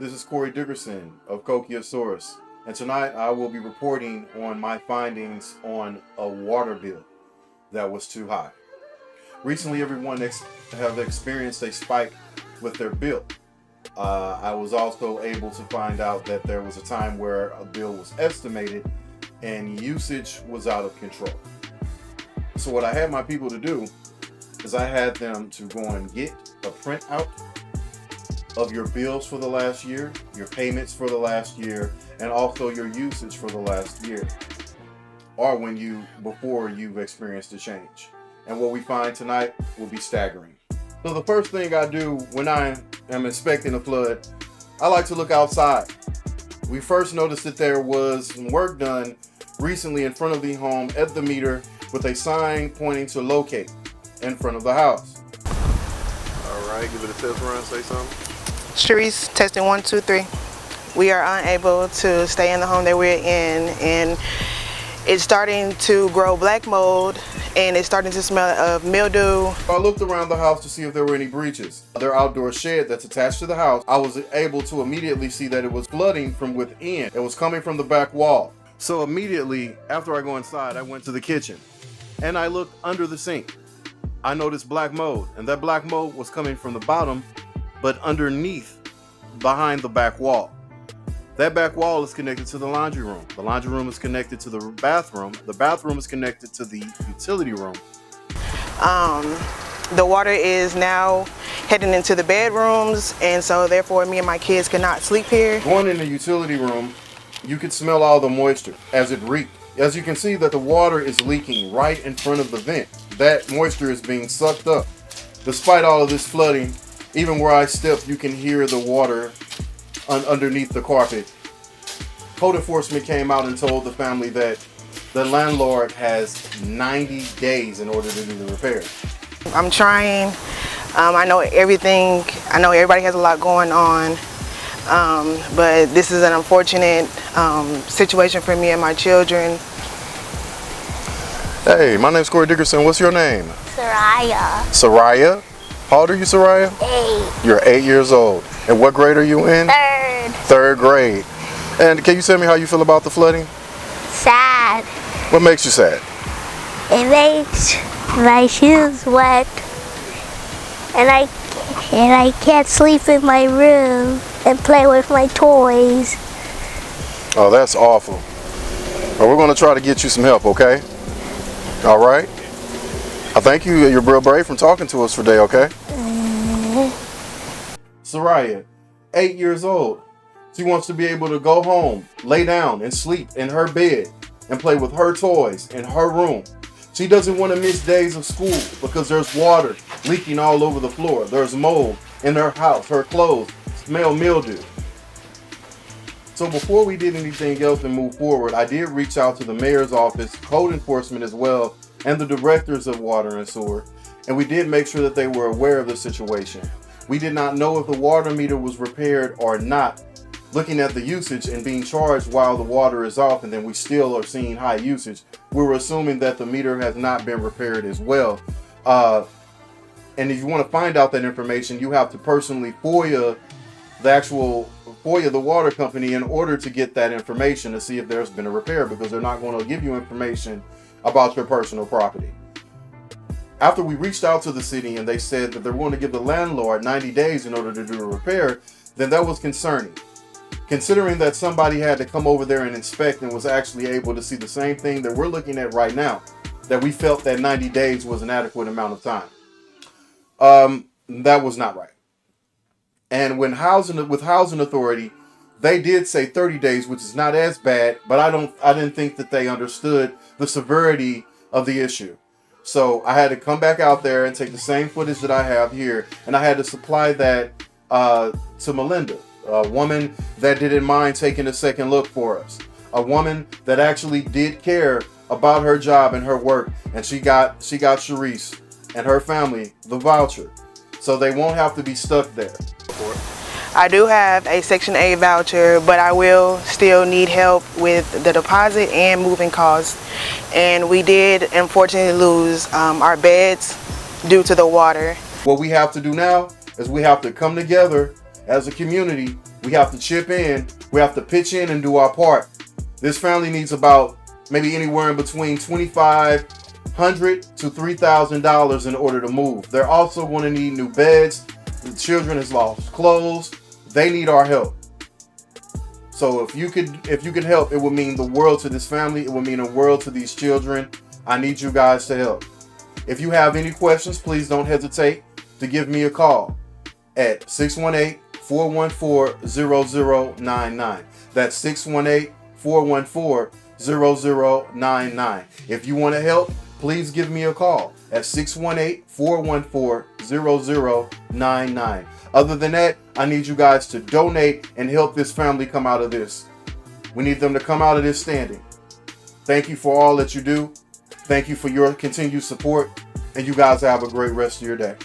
This is Corey Dickerson of Cahokia Heights, and tonight I will be reporting on my findings on a water bill that was too high. Recently, everyone have experienced a spike with their bill. I was also able to find out that there was a time where a bill was estimated and usage was out of control. So what I had my people to do is I had them to go and get a printout of your bills for the last year, your payments for the last year, and also your usage for the last year, or before you've experienced a change. And what we find tonight will be staggering. So the first thing I do when I am inspecting a flood, I like to look outside. We first noticed that there was some work done recently in front of the home at the meter with a sign pointing to locate in front of the house. All right, give it a test run, say something. Sharece, testing 1, 2, 3. We are unable to stay in the home that we're in, and it's starting to grow black mold, and it's starting to smell of mildew. I looked around the house to see if there were any breaches. Their outdoor shed that's attached to the house, I was able to immediately see that it was flooding from within. It was coming from the back wall. So immediately after I go inside, I went to the kitchen and I looked under the sink. I noticed black mold, and that black mold was coming from the bottom, but underneath, behind the back wall. That back wall is connected to the laundry room. The laundry room is connected to the bathroom. The bathroom is connected to the utility room. The water is now heading into the bedrooms, and so therefore me and my kids cannot sleep here. Going in the utility room, you could smell all the moisture as it reeked. As you can see that the water is leaking right in front of the vent. That moisture is being sucked up. Despite all of this flooding, even where I step, you can hear the water underneath the carpet. Code enforcement came out and told the family that the landlord has 90 days in order to do the repair. I'm trying. I know everything. I know everybody has a lot going on, but this is an unfortunate situation for me and my children. Hey, my name's Corey Dickerson. What's your name? Soraya. Soraya? How old are you, Soraya? 8. You're 8 years old. And what grade are you in? 3rd. 3rd grade. And can you tell me how you feel about the flooding? Sad. What makes you sad? It makes my shoes wet, and I can't sleep in my room and play with my toys. Oh, that's awful. Well, we're going to try to get you some help, okay? All right? I thank you. You're real brave from talking to us today, okay? Soraya, 8 years old. She wants to be able to go home, lay down, and sleep in her bed and play with her toys in her room. She doesn't want to miss days of school because there's water leaking all over the floor. There's mold in her house. Her clothes smell mildew. So before we did anything else and move forward, I did reach out to the mayor's office, code enforcement as well, and the directors of water and sewer, and we did make sure that they were aware of the situation. We did not know if the water meter was repaired or not, looking at the usage and being charged while the water is off, and then we still are seeing high usage. We were assuming that the meter has not been repaired as well. And if you want to find out that information, you have to personally FOIA the water company in order to get that information to see if there's been a repair, because they're not going to give you information about your personal property. After we reached out to the city and they said that they're going to give the landlord 90 days in order to do a repair, then that was concerning. Considering that somebody had to come over there and inspect and was actually able to see the same thing that we're looking at right now, that we felt that 90 days was an adequate amount of time. That was not right. And with housing authority, they did say 30 days, which is not as bad, but I didn't think that they understood the severity of the issue. So I had to come back out there and take the same footage that I have here, and I had to supply that to Melinda, a woman that didn't mind taking a second look for us, a woman that actually did care about her job and her work, and she got Sharece and her family the voucher, so they won't have to be stuck there. I do have a Section 8 voucher, but I will still need help with the deposit and moving costs. And we did unfortunately lose our beds due to the water. What we have to do now is we have to come together as a community We have to chip in. We have to pitch in and do our part. This family needs about maybe anywhere in between $2,500 to $3,000 in order to move. They're also going to need new beds. The children has lost clothes. They need our help. So if you could help, it would mean the world to this family. It would mean the world to these children. I need you guys to help. If you have any questions, please don't hesitate to give me a call at 618-414-0099. That's 618-414-0099. If you want to help, please give me a call at 618-414-0099. Other than that, I need you guys to donate and help this family come out of this. We need them to come out of this standing. Thank you for all that you do. Thank you for your continued support. And you guys have a great rest of your day.